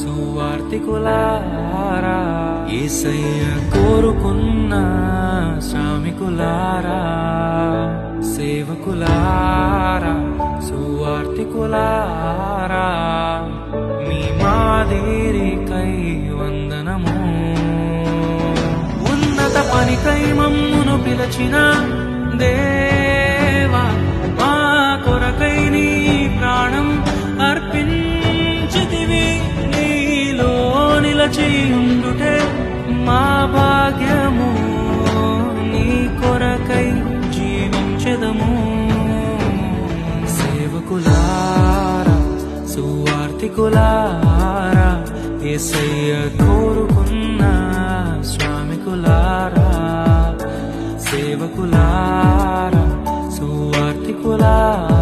సువార్తికులారా, యేసయ్య కోరుకున్న శ్రామికులారా, సేవకులారా, సువార్తికులారా, మీ మాదిరికై వందనము. ఉన్నత పనికై మమ్మును పిలచిన దేవా, మా కొరకై నీ ప్రాణం అర్పించితివి. నీలో నిలచియుండుటే మా భాగ్యము, నీ కొరకై జీవించెదము. సేవకులారా, సువార్తికులారా, యేసయ్య కోరుకున్న శ్రామికులారా, సేవకులారా, సువార్తికులారా.